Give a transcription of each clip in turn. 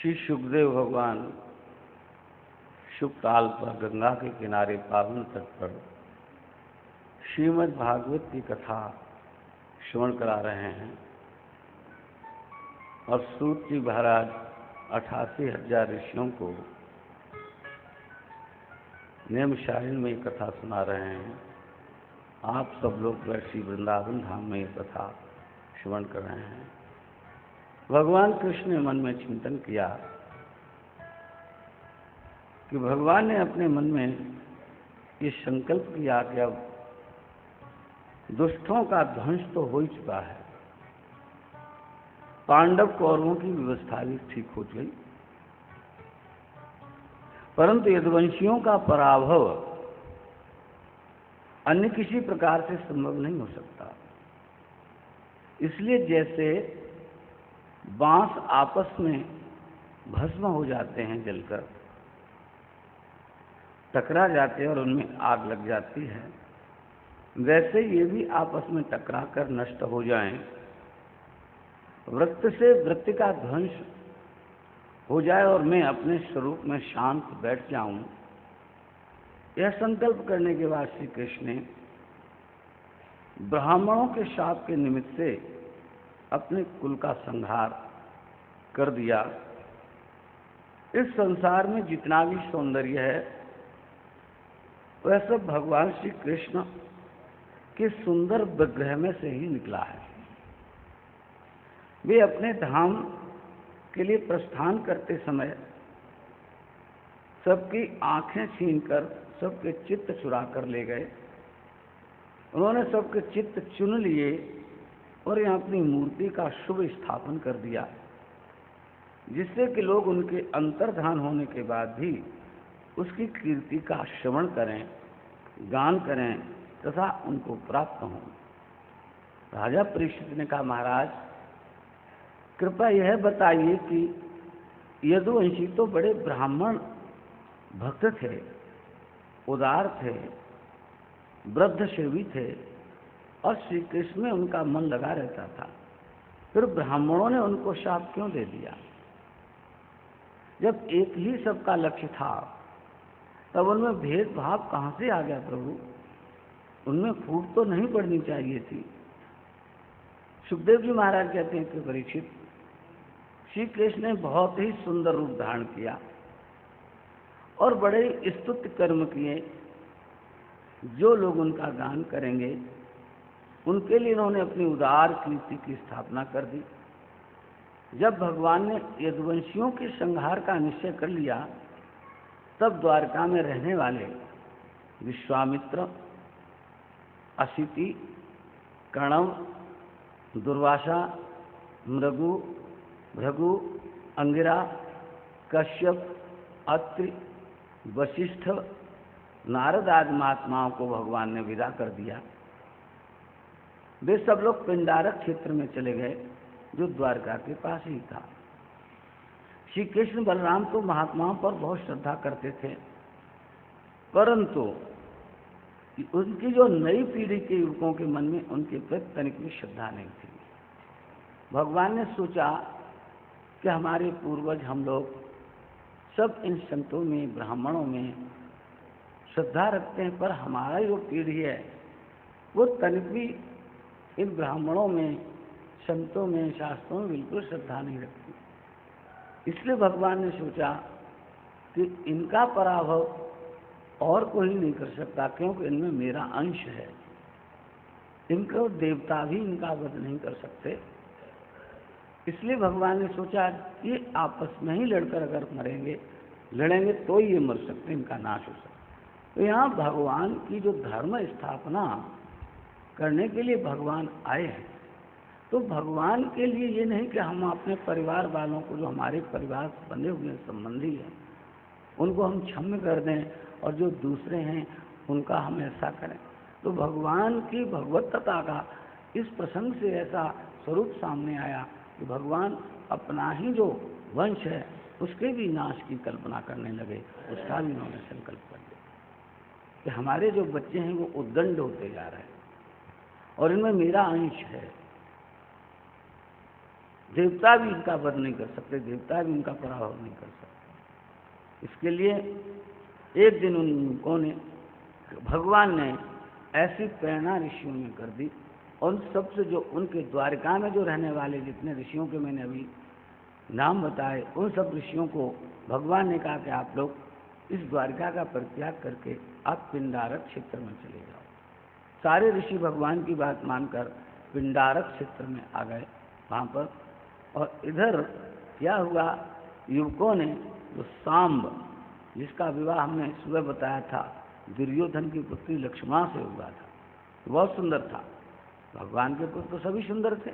श्री सुखदेव भगवान शुभ ताल पर गंगा के किनारे पावन तट पर श्रीमद् भागवत की कथा श्रवण करा रहे हैं और सूत जी महाराज 88,000 ऋषियों को नेमशाइन में कथा सुना रहे हैं। आप सब लोग श्री वृंदावन धाम में कथा श्रवण कर रहे हैं। भगवान कृष्ण ने मन में चिंतन किया कि भगवान ने अपने मन में ये संकल्प किया कि अब दुष्टों का ध्वंस तो हो ही चुका है, पांडव कौरवों की व्यवस्था भी ठीक हो गई, परंतु यदुवंशियों का पराभव अन्य किसी प्रकार से संभव नहीं हो सकता। इसलिए जैसे बांस आपस में भस्म हो जाते हैं, जलकर टकरा जाते हैं और उनमें आग लग जाती है, वैसे ये भी आपस में टकराकर नष्ट हो जाएं, वृत्त से वृत्ति का ध्वंस हो जाए और मैं अपने स्वरूप में शांत बैठ जाऊं। यह संकल्प करने के बाद श्री कृष्ण ने ब्राह्मणों के शाप के निमित्त से अपने कुल का संहार कर दिया। इस संसार में जितना भी सौंदर्य है वह सब भगवान श्री कृष्ण के सुंदर विग्रह में से ही निकला है। वे अपने धाम के लिए प्रस्थान करते समय सबकी आंखें छीनकर सबके चित्त चुरा कर ले गए। उन्होंने सबके चित्त चुन लिए और यहाँ अपनी मूर्ति का शुभ स्थापन कर दिया, जिससे कि लोग उनके अंतर्धान होने के बाद भी उसकी कीर्ति का श्रवण करें, गान करें तथा उनको प्राप्त हों। राजा परीक्षित ने कहा, महाराज कृपया यह बताइए कि यदुवंशी तो बड़े ब्राह्मण भक्त थे, उदार थे, वृद्धसेवी थे और श्री कृष्ण में उनका मन लगा रहता था, फिर ब्राह्मणों ने उनको शाप क्यों दे दिया? जब एक ही सबका लक्ष्य था तब उनमें भेदभाव कहां से आ गया प्रभु? उनमें फूट तो नहीं पड़नी चाहिए थी। सुखदेव जी महाराज कहते हैं कि परीक्षित, श्री कृष्ण ने बहुत ही सुंदर रूप धारण किया और बड़े स्तुत्य कर्म किए। जो लोग उनका गान करेंगे उनके लिए उन्होंने अपनी उदार कीर्ति की स्थापना कर दी। जब भगवान ने यदुवंशियों के संहार का निश्चय कर लिया तब द्वारका में रहने वाले विश्वामित्र, असिति, कणव, दुर्वासा, मृगु, भृगु, अंगिरा, कश्यप, अत्रि, वशिष्ठ, नारद आदि महात्माओं को भगवान ने विदा कर दिया। वे सब लोग पिंडारक क्षेत्र में चले गए जो द्वारका के पास ही था। श्री कृष्ण बलराम तो महात्माओं पर बहुत श्रद्धा करते थे, परंतु उनकी जो नई पीढ़ी के युवकों के मन में उनके प्रति तनिक भी श्रद्धा नहीं थी। भगवान ने सोचा कि हमारे पूर्वज हम लोग सब इन संतों में, ब्राह्मणों में श्रद्धा रखते हैं, पर हमारा जो पीढ़ी है वो तनिक भी इन ब्राह्मणों में, संतों में, शास्त्रों में बिल्कुल श्रद्धा नहीं रखती। इसलिए भगवान ने सोचा कि इनका पराभव और कोई नहीं कर सकता, क्योंकि इनमें मेरा अंश है। इनको देवता भी इनका वध नहीं कर सकते। इसलिए भगवान ने सोचा ये आपस में ही लड़कर अगर लड़ेंगे तो ये मर सकते, इनका नाश हो सकता। तो यहाँ भगवान की जो धर्म स्थापना करने के लिए भगवान आए हैं, तो भगवान के लिए ये नहीं कि हम अपने परिवार वालों को, जो हमारे परिवार से बने हुए संबंधी हैं, उनको हम क्षम्य कर दें और जो दूसरे हैं उनका हम ऐसा करें। तो भगवान की भगवत्ता का इस प्रसंग से ऐसा स्वरूप सामने आया कि भगवान अपना ही जो वंश है उसके भी नाश की कल्पना करने लगे। उसका भी उन्होंने संकल्प कर लिया कि हमारे जो बच्चे हैं वो उद्दंड होते जा रहे हैं और इनमें मेरा अंश है। देवता भी इनका वध नहीं कर सकते, देवता भी इनका पराभव नहीं कर सकते। इसके लिए एक दिन उनको ने भगवान ने ऐसी प्रेरणा ऋषियों में कर दी, उन सबसे जो उनके द्वारिका में जो रहने वाले जितने ऋषियों के मैंने अभी नाम बताए, उन सब ऋषियों को भगवान ने कहा कि आप लोग इस द्वारिका का परित्याग करके आप पिंडारक क्षेत्र में चले जाओ। सारे ऋषि भगवान की बात मानकर पिंडारक क्षेत्र में आ गए वहाँ पर। और इधर क्या हुआ, युवकों ने जो सांब, जिसका विवाह हमने सुबह बताया था, दुर्योधन की पुत्री लक्ष्मणा से हुआ था, बहुत सुंदर था। भगवान के पुत्र तो सभी सुंदर थे,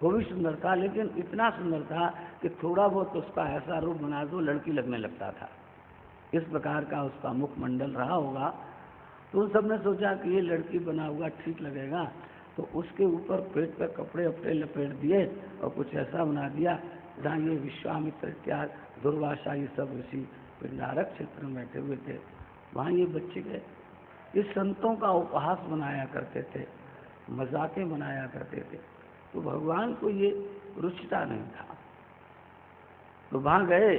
वो भी सुंदर था, लेकिन इतना सुंदर था कि थोड़ा बहुत उसका ऐसा रूप बना दो लड़की लगने लगता था। इस प्रकार का उसका मुखमंडल रहा होगा। तो उन सब ने सोचा कि ये लड़की बना हुआ ठीक लगेगा, तो उसके ऊपर पेट पर कपड़े अपड़े लपेट दिए और कुछ ऐसा बना दिया जहाँ ये विश्वामित्र इत्यादि दुर्वासा ये सब ऋषि पिंडारक क्षेत्र में बैठे हुए थे, वहाँ ये बच्चे गए। ये संतों का उपहास बनाया करते थे, मजाकें बनाया करते थे, तो भगवान को ये रुचता नहीं था। तो वहाँ गए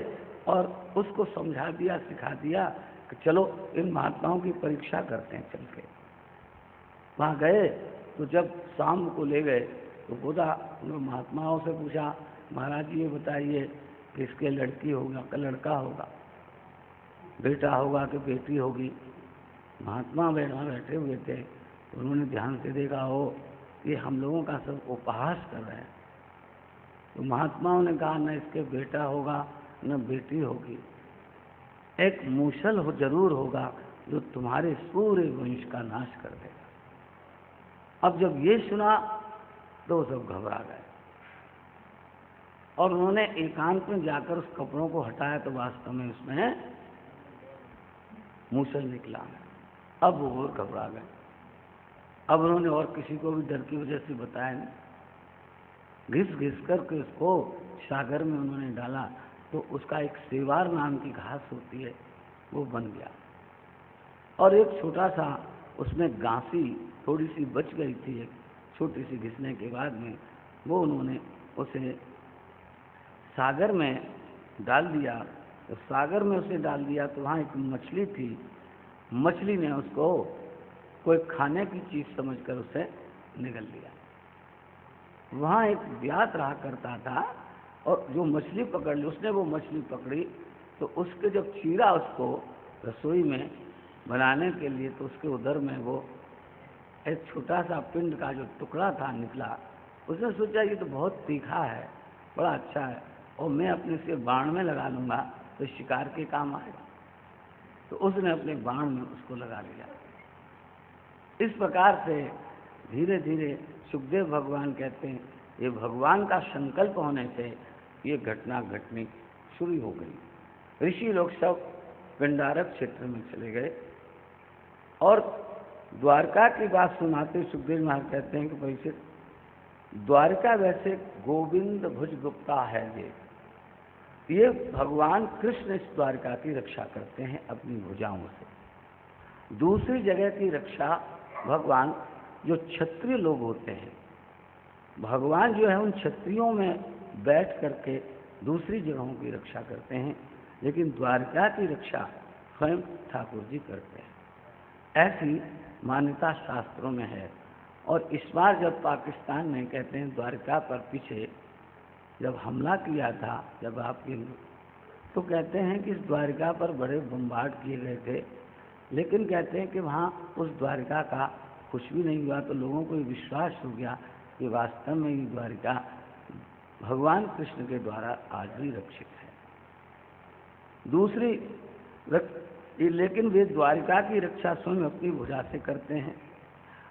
और उसको समझा दिया, सिखा दिया कि चलो इन महात्माओं की परीक्षा करते हैं चल के। वहाँ गए तो जब शाम को ले गए तो बोला, महात्माओं से पूछा, महाराज ये बताइए कि इसके लड़की होगा कि लड़का होगा, बेटा होगा कि बेटी होगी। महात्मा बैठे हुए थे, उन्होंने ध्यान से देखा, हो ये हम लोगों का सब उपहास कर रहे हैं। तो महात्माओं ने कहा, न इसके बेटा होगा न बेटी होगी, एक मूसल हो जरूर होगा जो तुम्हारे पूरे वंश का नाश कर देगा। अब जब ये सुना तो सब घबरा गए और उन्होंने एकांत में जाकर उस कपड़ों को हटाया तो वास्तव में उसमें मूसल निकला। अब वो और घबरा गए। अब उन्होंने और किसी को भी डर की वजह से बताया नहीं, घिस घिस करके उसको सागर में उन्होंने डाला तो उसका एक सेवार नाम की घास होती है वो बन गया। और एक छोटा सा उसमें गांसी थोड़ी सी बच गई थी, एक छोटी सी घिसने के बाद में वो उन्होंने उसे सागर में डाल दिया। तो सागर में उसे डाल दिया तो वहाँ एक मछली थी, मछली ने उसको कोई खाने की चीज़ समझकर उसे निगल लिया। वहाँ एक व्यात रहा करता था और जो मछली पकड़ ली, उसने वो मछली पकड़ी तो उसके जब चीरा उसको रसोई में बनाने के लिए तो उसके उधर में वो एक छोटा सा पिंड का जो टुकड़ा था निकला। उसने सोचा ये तो बहुत तीखा है, बड़ा अच्छा है, और मैं अपने से बाण में लगा लूँगा तो शिकार के काम आएगा। तो उसने अपने बाण में उसको लगा लिया। इस प्रकार से धीरे धीरे सुखदेव भगवान कहते हैं ये भगवान का संकल्प होने से ये घटना घटनी शुरू हो गई। ऋषि लोग सब पिंडारक क्षेत्र में चले गए और द्वारका की बात सुनाते सुखदेव महाराज कहते हैं कि परीक्षित, द्वारका वैसे गोविंद भुज गुप्ता है, ये भगवान कृष्ण इस द्वारका की रक्षा करते हैं अपनी भुजाओं से। दूसरी जगह की रक्षा भगवान जो क्षत्रिय लोग होते हैं, भगवान जो है उन क्षत्रियों में बैठ करके दूसरी जगहों की रक्षा करते हैं, लेकिन द्वारका की रक्षा स्वयं ठाकुर जी करते हैं। ऐसी मान्यता शास्त्रों में है। और इस बार जब पाकिस्तान ने कहते हैं द्वारका पर पीछे जब हमला किया था, जब आपके, तो कहते हैं कि इस द्वारका पर बड़े बम्बार्ड किए गए थे, लेकिन कहते हैं कि वहाँ उस द्वारका का कुछ भी नहीं हुआ। तो लोगों को ये विश्वास हो गया कि वास्तव में ये द्वारका भगवान कृष्ण के द्वारा आज भी रक्षित है। दूसरी लेकिन वे द्वारिका की रक्षा स्वयं अपनी भुजा से करते हैं।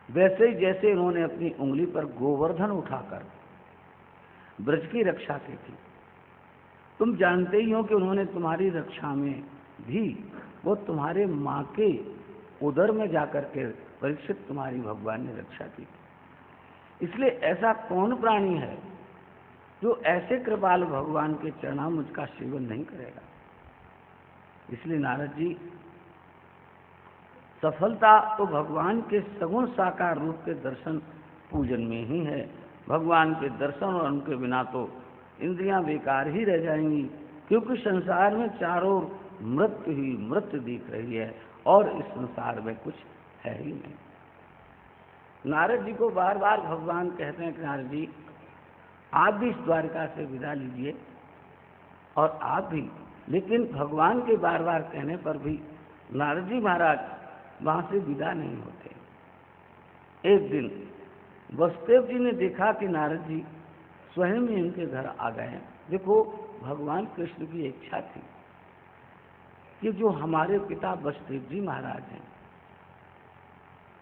वैसे ही जैसे उन्होंने अपनी उंगली पर गोवर्धन उठाकर ब्रज की रक्षा की थी, तुम जानते ही हो कि उन्होंने तुम्हारी रक्षा में भी वो तुम्हारे माँ के उदर में जाकर के परीक्षित तुम्हारी भगवान ने रक्षा की थी। इसलिए ऐसा कौन प्राणी है जो ऐसे कृपाल भगवान के चरणामृत का सेवन नहीं करेगा। इसलिए नारद जी, सफलता तो भगवान के सगुण साकार रूप के दर्शन पूजन में ही है, भगवान के दर्शन और उनके बिना तो इंद्रियां बेकार ही रह जाएंगी, क्योंकि संसार में चारों मृत्यु ही मृत्यु दिख रही है और इस संसार में कुछ है ही नहीं। नारद जी को बार बार भगवान कहते हैं कि नारद जी आप भी इस द्वारका से विदा लीजिए और आप भी, लेकिन भगवान के बार बार कहने पर भी नारद जी महाराज वहां से विदा नहीं होते। एक दिन वसुदेव जी ने देखा कि नारद जी स्वयं ही उनके घर आ गए। देखो, भगवान कृष्ण की इच्छा थी कि जो हमारे पिता वसुदेव जी महाराज हैं,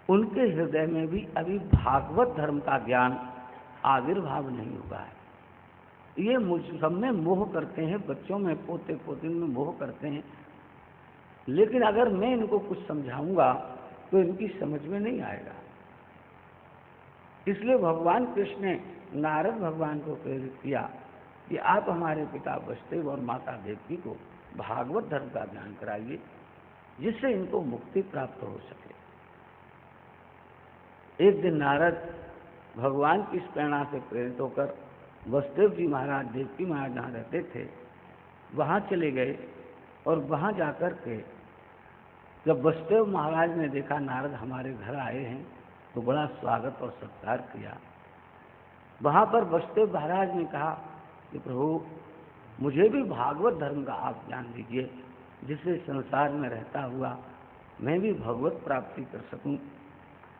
उनके हृदय में भी अभी भागवत धर्म का ज्ञान आविर्भाव नहीं हुआ है। ये मुझ सब में मोह करते हैं, बच्चों में, पोते पोते में मोह करते हैं, लेकिन अगर मैं इनको कुछ समझाऊंगा तो इनकी समझ में नहीं आएगा। इसलिए भगवान कृष्ण ने नारद भगवान को प्रेरित किया कि आप हमारे पिता वसुदेव और माता देवकी को भागवत धर्म का ज्ञान कराइए, जिससे इनको मुक्ति प्राप्त हो सके। एक दिन नारद भगवान की इस प्रेरणा से प्रेरित होकर वसुदेव जी महाराज, देवकी महाराज जहाँ रहते थे वहाँ चले गए, और वहाँ जाकर के जब वसुदेव महाराज ने देखा नारद हमारे घर आए हैं तो बड़ा स्वागत और सत्कार किया। वहाँ पर वसुदेव महाराज ने कहा कि प्रभु, मुझे भी भागवत धर्म का आप ज्ञान दीजिए, जिससे संसार में रहता हुआ मैं भी भगवत प्राप्ति कर सकूं।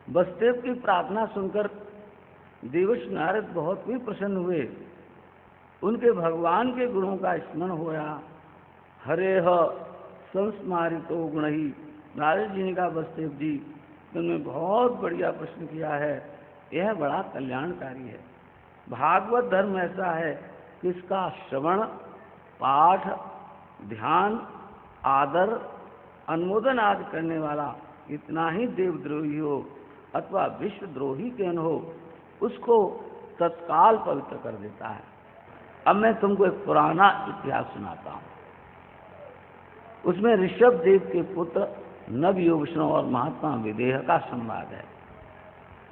वसुदेव की प्रार्थना सुनकर देवर्षि नारद बहुत भी प्रसन्न हुए। उनके भगवान के गुणों का स्मरण होया। हरे ह संस्मारितो गुण ही। नारद जी ने कहा, वसुदेव जी तुमने बहुत बढ़िया प्रश्न किया है, यह बड़ा कल्याणकारी है। भागवत धर्म ऐसा है कि इसका श्रवण, पाठ, ध्यान, आदर, अनुमोदन आदि करने वाला इतना ही देवद्रोही हो अथवा विश्वद्रोही क्यों हो, उसको तत्काल पवित्र कर देता है। अब मैं तुमको एक पुराना इतिहास सुनाता हूँ। उसमें ऋषभ देव के पुत्र नवयोग और महात्मा विदेह का संवाद है।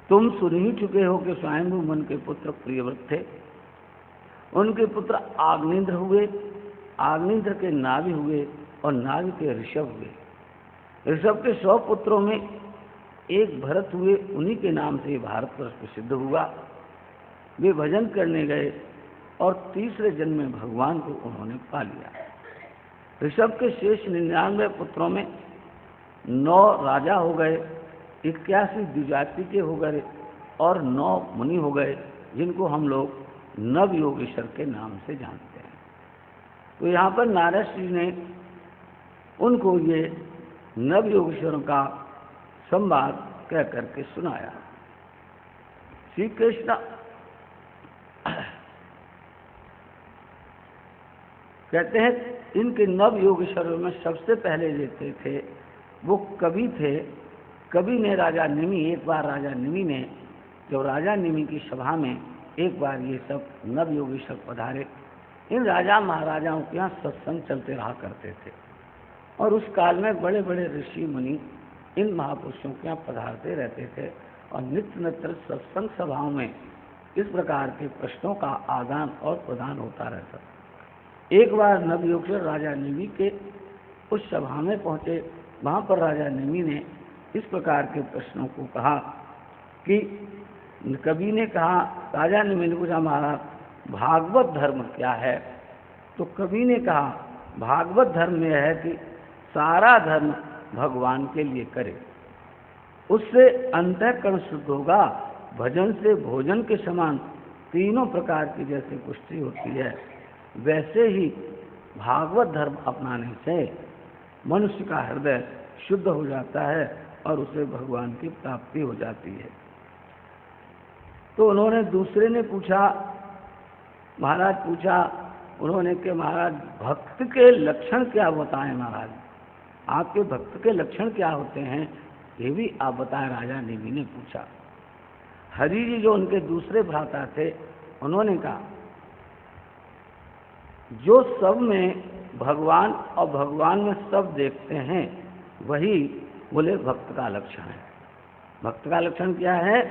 तुम सुन ही चुके हो कि स्वयंभू मन के पुत्र प्रियव्रत थे। उनके पुत्र आग्नेन्द्र हुए, आग्नेन्द्र के नाभि हुए और नाभि के ऋषभ हुए। ऋषभ के 100 पुत्रों में एक भरत हुए, उन्हीं के नाम से भारतवर्ष प्रसिद्ध हुआ। वे भजन करने गए और तीसरे जन्म में भगवान को उन्होंने पा लिया। ऋषभ के शेष 99 पुत्रों में 9 राजा हो गए, 81 द्विजाति के हो गए और 9 मुनि हो गए, जिनको हम लोग नवयोगेश्वर के नाम से जानते हैं। तो यहाँ पर नारद जी ने उनको ये नवयोगेश्वरों का संवाद कह करके सुनाया। श्री कृष्ण कहते हैं इनके नवयोगेश्वरों में सबसे पहले देते थे वो कवि थे। कवि ने राजा निमि, एक बार राजा निमि ने, जब राजा निमि की सभा में एक बार ये सब नवयोगेश्वर पधारे। इन राजा महाराजाओं के यहाँ सत्संग चलते रहा करते थे और उस काल में बड़े बड़े ऋषि मुनि इन महापुरुषों के यहाँ पधारते रहते थे और नित्य नित्य सत्संग सभाओं में इस प्रकार के प्रश्नों का आदान और प्रदान होता रहता। एक बार नवयोगेश्वर राजा निमि के उस सभा में पहुँचे। वहाँ पर राजा निमि ने इस प्रकार के प्रश्नों को कहा कि कवि ने कहा, राजा निमि ने पूछा, महाराज भागवत धर्म क्या है? तो कवि ने कहा, भागवत धर्म में है कि सारा धर्म भगवान के लिए करे, उससे अंतःकरण शुद्ध होगा। भजन से भोजन के समान तीनों प्रकार की जैसे पुष्टि होती है, वैसे ही भागवत धर्म अपनाने से मनुष्य का हृदय शुद्ध हो जाता है और उसे भगवान की प्राप्ति हो जाती है। तो उन्होंने, दूसरे ने पूछा, महाराज पूछा उन्होंने कि महाराज भक्त के लक्षण क्या बताएं? महाराज आपके भक्त के लक्षण क्या होते हैं, ये भी आप बताएं, राजा निमि ने पूछा। हरि जी जो उनके दूसरे भ्राता थे, उन्होंने कहा, जो सब में भगवान और भगवान में सब देखते हैं वही बोले भक्त का लक्षण है। भक्त का लक्षण क्या है?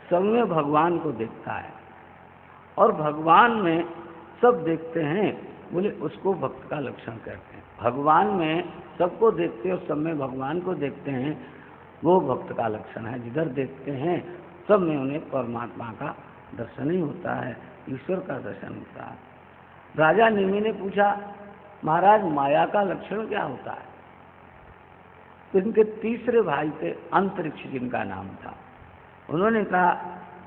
सब में भगवान को देखता है और भगवान में सब देखते हैं, बोले उसको भक्त का लक्षण कहते हैं। भगवान में सबको देखते और सब में भगवान को देखते हैं, वो भक्त का लक्षण है। जिधर देखते हैं सब में उन्हें परमात्मा का दर्शन ही होता है, ईश्वर का दर्शन होता है। राजा निमि ने पूछा, महाराज माया का लक्षण क्या होता है? तो इनके तीसरे भाई थे अंतरिक्ष, जिनका नाम था। उन्होंने कहा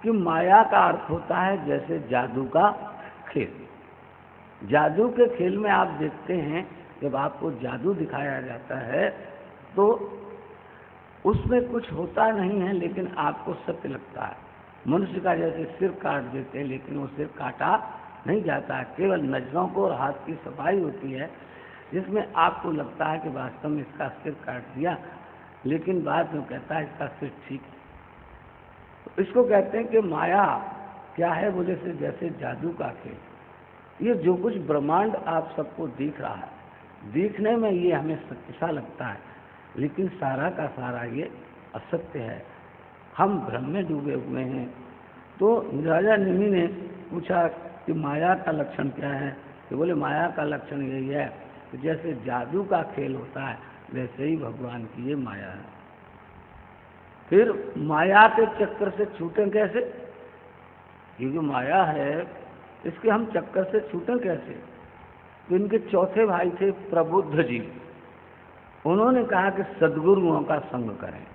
कि माया का अर्थ होता है जैसे जादू का खेल। जादू के खेल में आप देखते हैं, जब आपको जादू दिखाया जाता है तो उसमें कुछ होता नहीं है, लेकिन आपको सत्य लगता है। मनुष्य का जैसे सिर काट देते हैं, लेकिन वो सिर काटा नहीं जाता है, केवल नजरों को और हाथ की सफाई होती है, जिसमें आपको लगता है कि वास्तव में इसका सिर काट दिया, लेकिन बाद में कहता है इसका सिर ठीक है। तो इसको कहते हैं कि माया क्या है, बोले से जैसे जादू का खेल। ये जो कुछ ब्रह्मांड आप सबको दिख रहा है, दिखने में ये हमें सत्य सा लगता है, लेकिन सारा का सारा ये असत्य है। हम भ्रम में डूबे हुए हैं। तो राजा निमि ने पूछा कि माया का लक्षण क्या है? तो बोले माया का लक्षण यही है कि जैसे जादू का खेल होता है, वैसे ही भगवान की ये माया है। फिर माया के चक्कर से छूटें कैसे? ये जो माया है, इसके हम चक्कर से छूटें कैसे? तो इनके चौथे भाई थे प्रबुद्ध जी। उन्होंने कहा कि सद्गुरुओं का संग करें।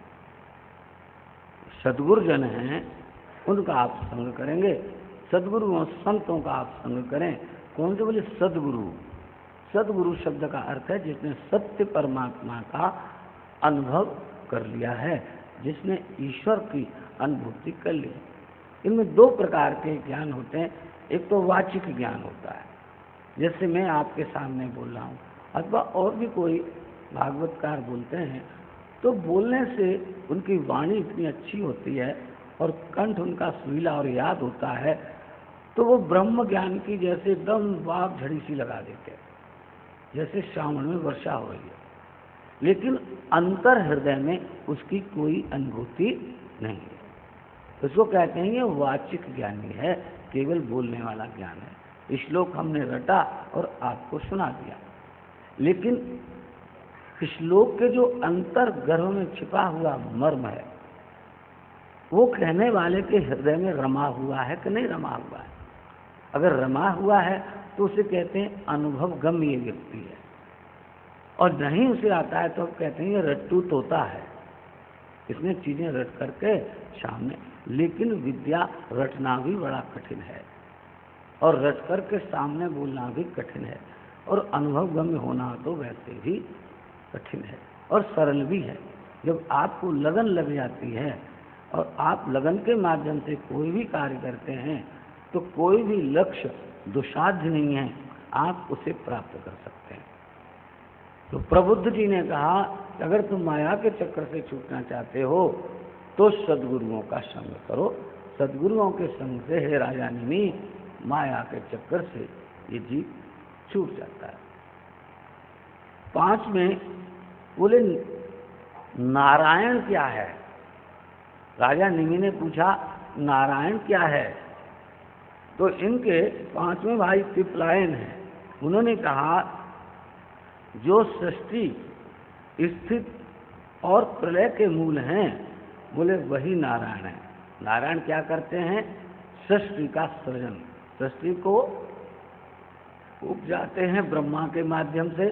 सद्गुरु जन हैं, उनका आप संग करेंगे। सद्गुरुओं संतों का आप संग करें। कौन से? बोले सद्गुरु। सद्गुरु शब्द का अर्थ है जिसने सत्य परमात्मा का अनुभव कर लिया है, जिसने ईश्वर की अनुभूति कर ली। इनमें दो प्रकार के ज्ञान होते हैं। एक तो वाचिक ज्ञान होता है, जैसे मैं आपके सामने बोल रहा हूँ, अथवा और भी कोई भागवतकार बोलते हैं, तो बोलने से उनकी वाणी इतनी अच्छी होती है और कंठ उनका सुरीला और याद होता है, तो वो ब्रह्म ज्ञान की जैसे एकदम वाक झड़ी सी लगा देते हैं, जैसे श्रावण में वर्षा हो रही है, लेकिन अंतर हृदय में उसकी कोई अनुभूति नहीं है। उसको कहते हैं ये वाचिक ज्ञानी है, केवल बोलने वाला ज्ञान है। श्लोक हमने रटा और आपको सुना दिया, लेकिन श्लोक के जो अंतर गर्भ में छिपा हुआ मर्म है, वो कहने वाले के हृदय में रमा हुआ है कि नहीं रमा हुआ है। अगर रमा हुआ है तो उसे कहते हैं अनुभव गम्य व्यक्ति है, और नहीं उसे आता है तो अब कहते हैं ये रट्टू तोता है, इसने चीजें रट करके सामने। लेकिन विद्या रटना भी बड़ा कठिन है, और रट करके सामने बोलना भी कठिन है, और अनुभव गम्य होना तो वैसे भी कठिन है और सरल भी है। जब आपको लगन लग जाती है और आप लगन के माध्यम से कोई भी कार्य करते हैं, तो कोई भी लक्ष्य दुसाध्य नहीं है, आप उसे प्राप्त कर सकते हैं। तो प्रबुद्ध जी ने कहा कि अगर तुम माया के चक्कर से छूटना चाहते हो तो सद्गुरुओं का संग करो। सद्गुरुओं के संग से हे राजा निमि, माया के चक्कर से ये जीव छूट जाता है। 5 में बोले नारायण क्या है? राजा निमि ने पूछा नारायण क्या है? तो इनके 5वें भाई पिपलायन हैं। उन्होंने कहा जो सृष्टि स्थित और प्रलय के मूल हैं, बोले वही नारायण है। नारायण क्या करते हैं? सृष्टि का सृजन, सृष्टि को उपजाते हैं ब्रह्मा के माध्यम से,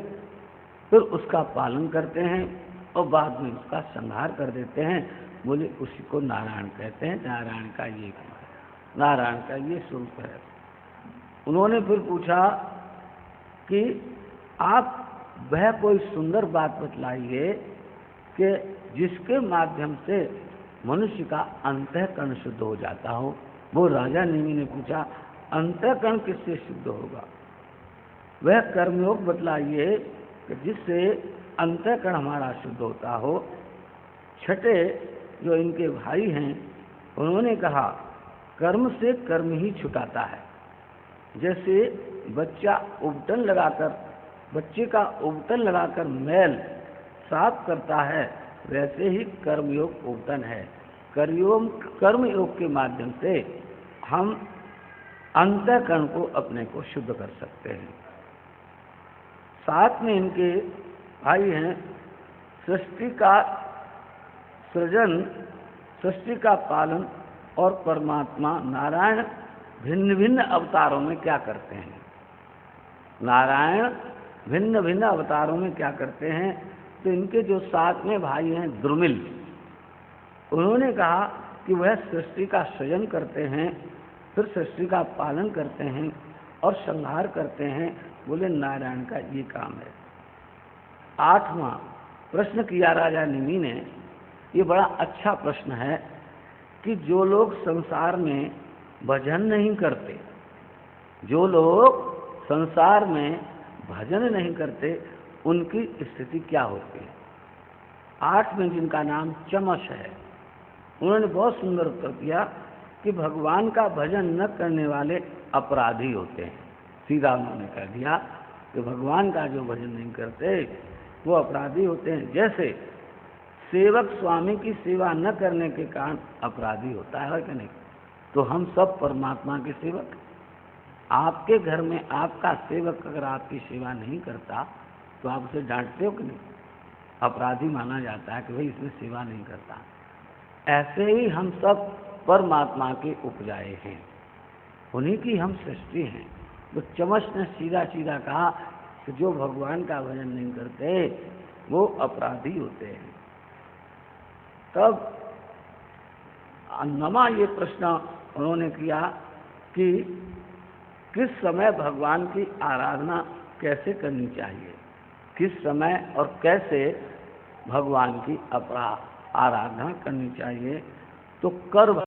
फिर उसका पालन करते हैं और बाद में उसका संहार कर देते हैं, बोले उसी को नारायण कहते हैं। नारायण का ये नारायण का ये स्वरूप है। उन्होंने फिर पूछा कि आप वह कोई सुंदर बात बतलाइए कि जिसके माध्यम से मनुष्य का अंतःकरण शुद्ध हो जाता हो। वो राजा निमि ने पूछा अंतःकरण किससे शुद्ध होगा? वह कर्मयोग बतलाइए कि जिससे अंतःकरण हमारा शुद्ध होता हो। 6ठे जो इनके भाई हैं, उन्होंने कहा कर्म से कर्म ही छुटाता है। जैसे बच्चा उबटन लगाकर, बच्चे का उबटन लगाकर मैल साफ करता है, वैसे ही कर्मयोग उबटन है। कर्म योग के माध्यम से हम अंतःकरण को अपने को शुद्ध कर सकते हैं। साथ में इनके भाई हैं सृष्टि का सृजन, सृष्टि का पालन और परमात्मा नारायण भिन्न भिन्न अवतारों में क्या करते हैं। नारायण भिन्न भिन्न अवतारों में क्या करते हैं, तो इनके जो साथ में भाई हैं द्रुमिल, उन्होंने कहा कि वह सृष्टि का सृजन करते हैं, फिर सृष्टि का पालन करते हैं और संहार करते हैं। बोले नारायण का ये काम है। 8वां प्रश्न किया राजा निमि ने, ये बड़ा अच्छा प्रश्न है कि जो लोग संसार में भजन नहीं करते, जो लोग संसार में भजन नहीं करते, उनकी स्थिति क्या होती है। 8 में जिनका नाम चमश है, उन्होंने बहुत सुंदर उत्तर दिया कि भगवान का भजन न करने वाले अपराधी होते हैं। सीधा उन्होंने कह दिया कि भगवान का जो भजन नहीं करते वो अपराधी होते हैं। जैसे सेवक स्वामी की सेवा न करने के कारण अपराधी होता है कि नहीं, तो हम सब परमात्मा के सेवक। आपके घर में आपका सेवक अगर आपकी सेवा नहीं करता तो आप उसे डांटते हो कि नहीं, अपराधी माना जाता है कि भाई इसमें सेवा नहीं करता। ऐसे ही हम सब परमात्मा के उपजाए हैं, उन्हीं की हम सृष्टि हैं। तो चमश ने सीधा सीधा कहा कि जो भगवान का भजन नहीं करते वो अपराधी होते हैं। तब नमा ये प्रश्न उन्होंने किया कि किस समय भगवान की आराधना कैसे करनी चाहिए, किस समय और कैसे भगवान की आराधना करनी चाहिए। तो कर